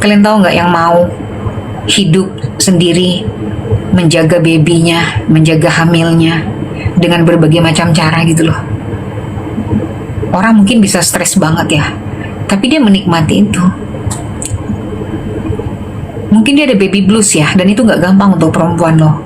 Kalian tahu nggak yang mau hidup sendiri, menjaga babynya, menjaga hamilnya dengan berbagai macam cara gitu loh. Orang mungkin bisa stres banget ya, tapi dia menikmati itu. Mungkin dia ada baby blues ya, dan itu nggak gampang untuk perempuan loh.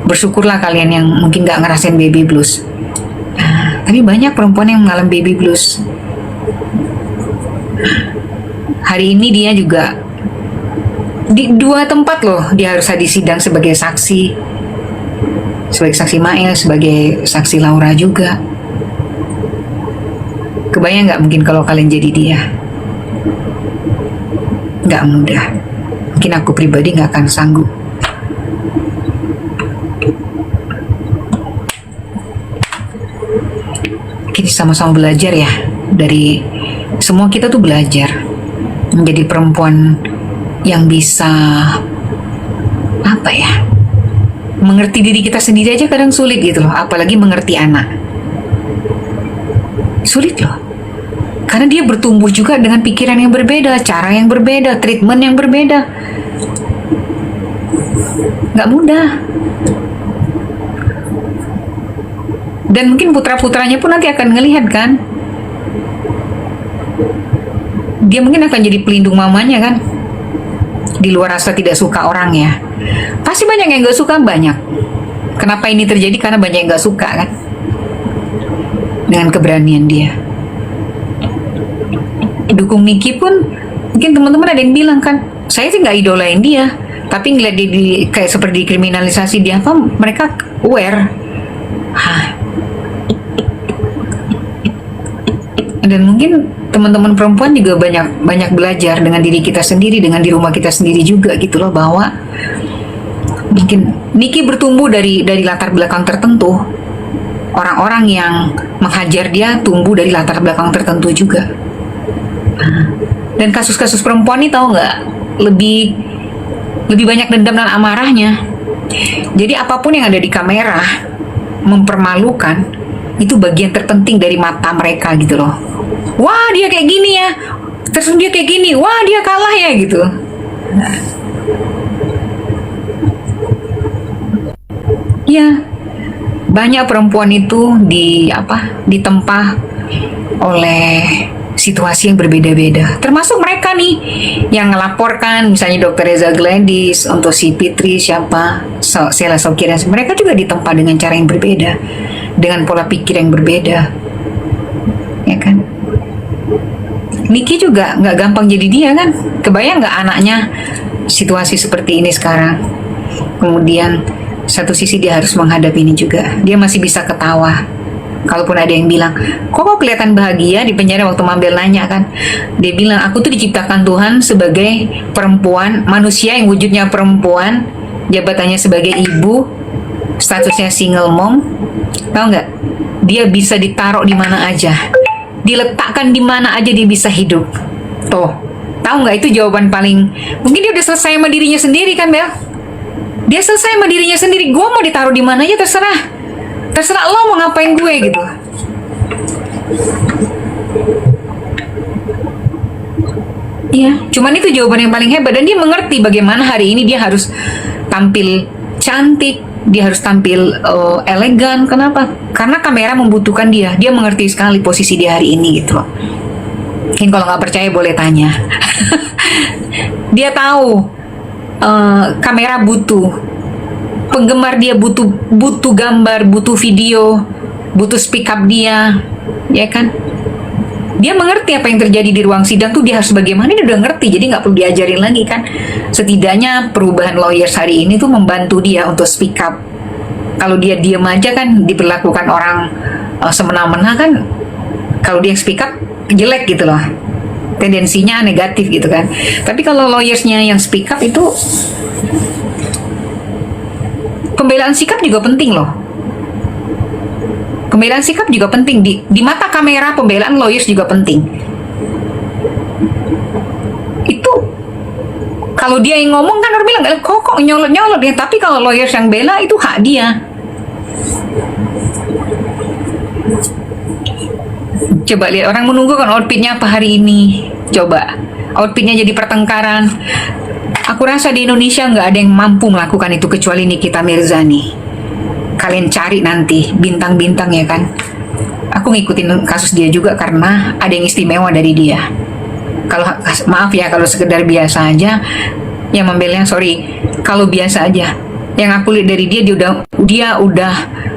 Bersyukurlah kalian yang mungkin nggak ngerasain baby blues. Nah, tapi banyak perempuan yang mengalami baby blues. Hari ini dia juga di 2 tempat loh, dia harus hadir sidang sebagai saksi Mael, sebagai saksi Laura juga. Kebayang nggak mungkin kalau kalian jadi dia? Nggak mudah. Mungkin aku pribadi nggak akan sanggup. Kita sama-sama belajar ya, dari semua kita tuh belajar menjadi perempuan yang bisa apa ya, mengerti diri kita sendiri aja kadang sulit gitu loh, apalagi mengerti anak. Sulit loh, karena dia bertumbuh juga dengan pikiran yang berbeda, cara yang berbeda, treatment yang berbeda. Nggak mudah. Dan mungkin putra-putranya pun nanti akan ngelihat kan, dia mungkin akan jadi pelindung mamanya kan. Di luar rasa tidak suka orang ya, pasti banyak yang gak suka, banyak. Kenapa ini terjadi? Karena banyak yang gak suka kan, dengan keberanian dia. Dukung Niki pun mungkin teman-teman ada yang bilang kan, saya sih gak idolain dia, tapi ngeliat dia kayak seperti dikriminalisasi, dia apa, mereka aware. Dan mungkin teman-teman perempuan juga banyak belajar dengan diri kita sendiri, dengan di rumah kita sendiri juga gitu loh, bahwa mungkin Niki bertumbuh dari latar belakang tertentu. Orang-orang yang menghajar dia tumbuh dari latar belakang tertentu juga. Dan kasus-kasus perempuan ini tahu nggak, lebih banyak dendam dan amarahnya. Jadi apapun yang ada di kamera mempermalukan, itu bagian terpenting dari mata mereka gitu loh. Wah dia kayak gini ya, terus dia kayak gini, wah dia kalah ya gitu. Ya, banyak perempuan itu ditempa oleh situasi yang berbeda-beda. Termasuk mereka nih yang ngelaporkan, misalnya Dr. Reza Gladys, untuk si Fitri siapa, Sheila Sokir, mereka juga ditempa dengan cara yang berbeda, dengan pola pikir yang berbeda, ya kan? Niki juga nggak gampang jadi dia kan. Kebayang nggak anaknya situasi seperti ini sekarang? Kemudian satu sisi dia harus menghadapi ini juga. Dia masih bisa ketawa. Kalaupun ada yang bilang, kok kelihatan bahagia di penjara, waktu Mabel nanya kan, dia bilang, aku tuh diciptakan Tuhan sebagai perempuan, manusia yang wujudnya perempuan, jabatannya sebagai ibu, statusnya single mom. Tahu nggak? Dia bisa ditaruh di mana aja, diletakkan di mana aja dia bisa hidup. Tuh, tahu nggak, itu jawaban paling, mungkin dia udah selesai sama dirinya sendiri kan, Bel? Dia selesai sama dirinya sendiri. Gue mau ditaruh di mana aja terserah lo mau ngapain gue gitu. Iya, cuman itu jawaban yang paling hebat, dan dia mengerti bagaimana hari ini dia harus tampil cantik, dia harus tampil elegan. Kenapa? Karena kamera membutuhkan dia. Dia mengerti sekali posisi dia hari ini gitu loh. Mungkin kalau nggak percaya boleh tanya. Dia tahu kamera butuh, penggemar dia butuh gambar, butuh video, butuh speak up dia, ya kan? Dia mengerti apa yang terjadi di ruang sidang tuh, dia harus bagaimana, dia udah ngerti, jadi nggak perlu diajarin lagi kan. Setidaknya perubahan lawyers hari ini tuh membantu dia untuk speak up. Kalau dia diam aja kan diperlakukan orang semena-mena kan. Kalau dia speak up jelek gitu loh, tendensinya negatif gitu kan. Tapi kalau lawyersnya yang speak up itu, pembelaan sikap juga penting loh. Pembelaan sikap juga penting di mata kamera. Pembelaan lawyers juga penting. Itu kalau dia yang ngomong kan orang bilang kok nyolot ya. Tapi kalau lawyers yang bela itu hak dia. Coba lihat orang menunggu kan outfitnya apa hari ini. Coba outfitnya jadi pertengkaran. Aku rasa di Indonesia nggak ada yang mampu melakukan itu kecuali Nikita Mirzani. Kalian cari nanti bintang-bintang ya kan. Aku ngikutin kasus dia juga karena ada yang istimewa dari dia. Kalau maaf ya kalau sekedar biasa aja, ya membelnya sorry. Kalau biasa aja, yang aku lihat dari dia dia udah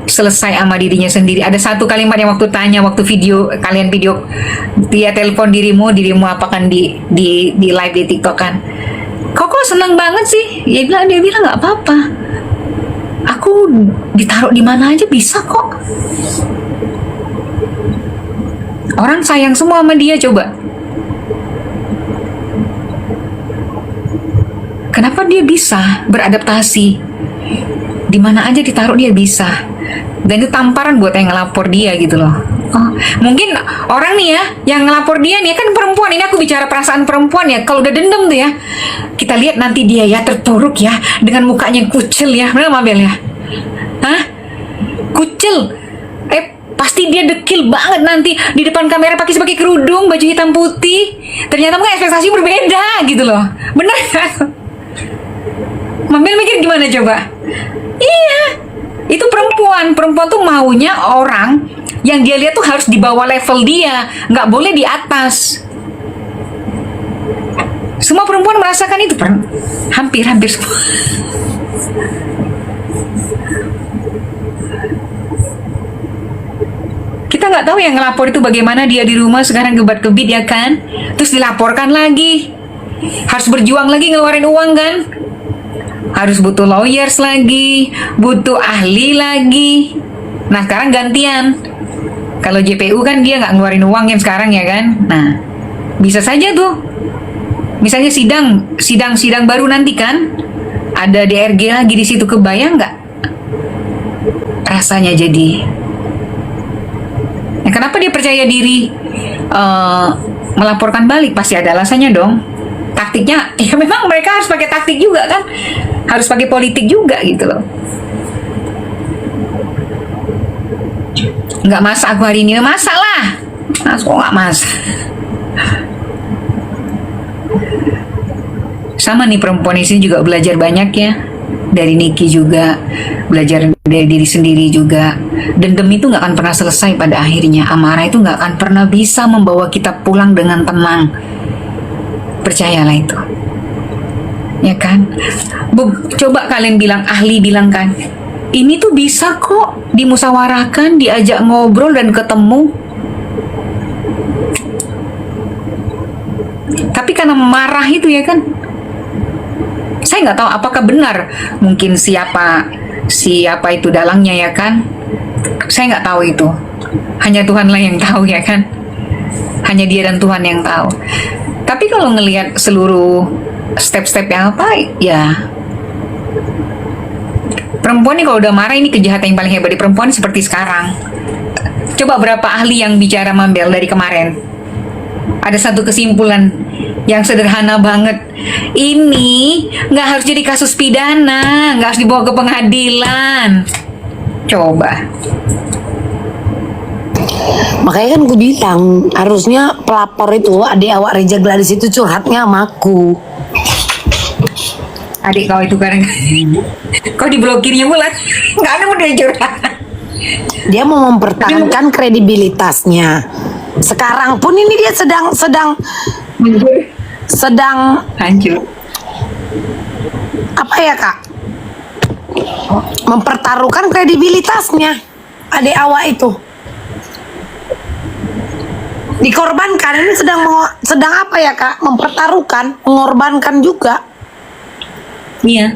selesai sama dirinya sendiri. Ada satu kalimat yang waktu tanya waktu kalian video dia telepon dirimu apa kan di live di TikTok kan. Kok seneng banget sih? Dia bilang nggak apa-apa. Aku ditaruh di mana aja bisa kok. Orang sayang semua sama dia coba. Kenapa dia bisa beradaptasi? Di mana aja ditaruh dia bisa. Dan itu tamparan buat yang ngelapor dia gitu loh. Oh, mungkin orang nih ya yang ngelapor dia nih kan perempuan, ini aku bicara perasaan perempuan ya, kalau udah dendam tuh ya kita lihat nanti dia ya terpuruk ya dengan mukanya yang kucel ya, bener Mabel ya? Hah? Kucel? Pasti dia dekil banget nanti di depan kamera pakai kerudung, baju hitam putih, ternyata mungkin ekspektasi berbeda gitu loh, bener kan? Mabel mikir gimana coba? Iya, itu perempuan tuh maunya orang yang dia lihat tuh harus di bawah level dia, nggak boleh di atas. Semua perempuan merasakan itu, hampir semua. Kita nggak tahu yang ngelapor itu bagaimana dia di rumah sekarang kebat-kebit ya kan, terus dilaporkan lagi, harus berjuang lagi ngeluarin uang kan, harus butuh lawyers lagi, butuh ahli lagi. Nah sekarang gantian. Kalau JPU kan dia nggak ngeluarin uang yang sekarang ya kan. Nah bisa saja tuh. Misalnya sidang baru nanti kan, ada DRG lagi di situ, kebayang nggak? Rasanya jadi. Nah, kenapa dia percaya diri melaporkan balik? Pasti ada alasannya dong. Taktiknya, ya memang mereka harus pakai taktik juga kan, harus pakai politik juga gitu loh. Nggak masak aku hari ini, masak lah. Kok nggak masak? Sama nih perempuan di sini juga belajar banyak ya. Dari Niki juga, belajar dari diri sendiri juga. Dendam itu nggak akan pernah selesai pada akhirnya. Amarah itu nggak akan pernah bisa membawa kita pulang dengan tenang. Percayalah itu. Ya kan? Coba kalian bilang, ahli bilang kan, ini tuh bisa kok dimusyawarahkan, diajak ngobrol dan ketemu. Tapi karena marah itu ya kan, saya nggak tahu apakah benar, mungkin siapa itu dalangnya ya kan, saya nggak tahu itu, hanya Tuhanlah yang tahu ya kan, hanya dia dan Tuhan yang tahu. Tapi kalau ngelihat seluruh step-step yang apa ya, perempuan nih kalau udah marah ini kejahatan yang paling hebat di perempuan seperti sekarang. Coba berapa ahli yang bicara Mabel dari kemarin, ada satu kesimpulan yang sederhana banget. Ini nggak harus jadi kasus pidana, nggak harus dibawa ke pengadilan. Coba. Makanya kan gue bilang harusnya pelapor itu adik awak Reja Gladys itu curhatnya sama aku. Adik kau itu kan kau diblokirnya bulan, nggak ada udah curhat. Dia mau mempertahankan kredibilitasnya. Sekarang pun ini dia sedang hancur. Apa ya kak? Mempertaruhkan kredibilitasnya adik awak itu. Dikorbankan, ini sedang apa ya kak? Mempertaruhkan, mengorbankan juga. Iya.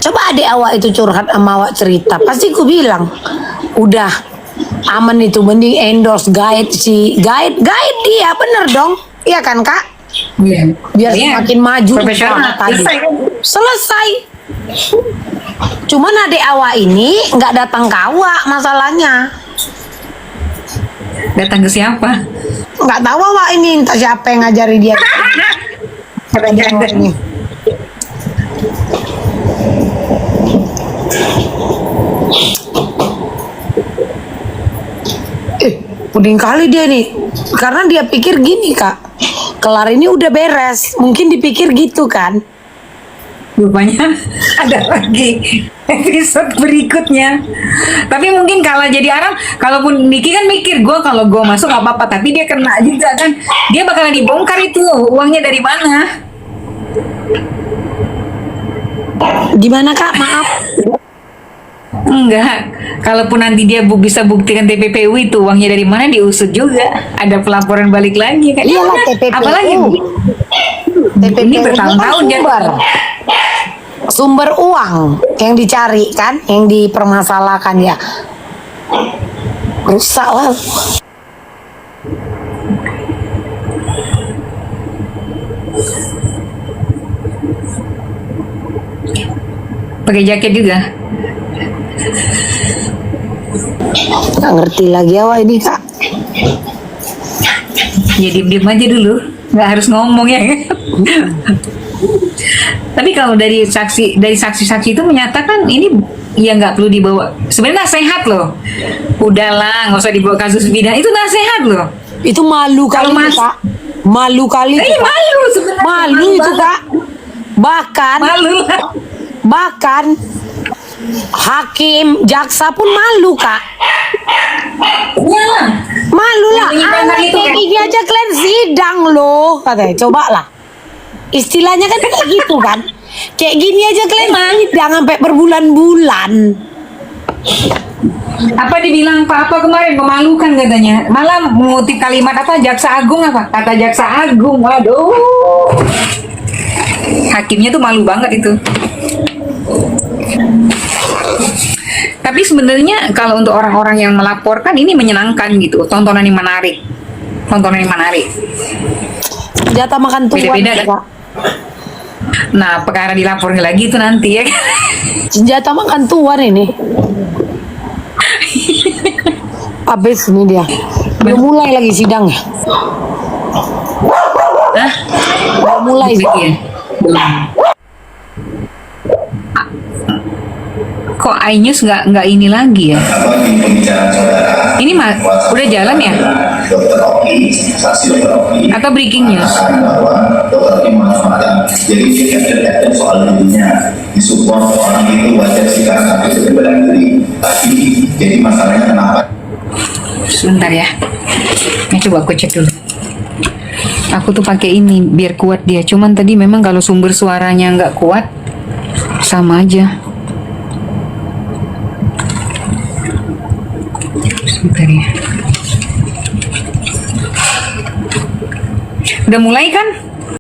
Coba adik awak itu curhat sama awak cerita, pasti ku bilang udah aman itu, mending endorse guide dia, bener dong, iya kan kak? Iya. Biar semakin maju profesional tadi. Selesai. Cuman adik awak ini nggak datang ke awak masalahnya. Datang ke siapa? Nggak tahu awak ini, entah siapa yang ngajari dia. Ini. Puding kali dia nih, karena dia pikir gini kak, kelar ini udah beres. Mungkin dipikir gitu kan. Rupanya ada lagi episode berikutnya. Tapi mungkin kalau jadi Aram, kalaupun Niki kan mikir gue kalau gue masuk gak apa-apa, tapi dia kena juga kan. Dia bakalan dibongkar itu uangnya dari mana? Gimana Kak? Maaf. Enggak. Kalaupun nanti dia bisa buktikan TPPU itu uangnya dari mana diusut juga. Ada pelaporan balik lagi kan. Iyalah, Ya, TPPU. apalagi TPPU ini bertahun-tahun kan sumber uang yang dicari kan, yang dipermasalahkan ya. Rusak lah. pakai jaket juga. Nggak ngerti lagi awak ini Kak. Ya diem-diem aja dulu, nggak harus ngomong ya. Tapi kalau dari saksi-saksi itu menyatakan ini ya nggak perlu dibawa. Sebenarnya sehat loh. Udahlah, nggak usah dibawa kasus pidana. Itu nasihat loh. Itu malu Kalau kali Kak. Malu kali. Malu sebenarnya. Malu itu banget. Kak. Malu lah. Bahkan hakim, jaksa pun malu Kak. Ya. Malu lah. Yang menyidangkan Anak itu kayak kan. gini aja kalian sidang loh. Katanya, coba lah. Istilahnya kan kayak gitu kan. Kayak gini aja kalian sidang sampai berbulan-bulan. Apa dibilang apa kemarin memalukan katanya. Malah mengutip kalimat apa jaksa agung apa? Kata jaksa agung. Waduh. Hakimnya tuh malu banget itu. Tapi sebenarnya kalau untuk orang-orang yang melaporkan ini menyenangkan gitu, tontonan yang menarik. Tontonan yang menarik. Jatah makan tuan Beda-beda kan? Kak. Nah, perkara dilaporin lagi itu nanti ya. Senjata makan tuan ini. Habis ini dia. Belum mulai lagi sidangnya. Hah? Belum mulai sih. Ya? Kok iNews nggak ini lagi ya? Ini mah udah jalan ya? Atau breaking news? Jadi dia soal dirinya disupport orang itu wajar sih karena itu bela diri. Tapi jadi masalahnya kenapa? Sebentar ya. Ini coba aku cek dulu. Aku tuh pakai ini biar kuat dia. Cuman tadi memang kalau sumber suaranya nggak kuat, sama aja. Sebentar ya. Udah mulai kan?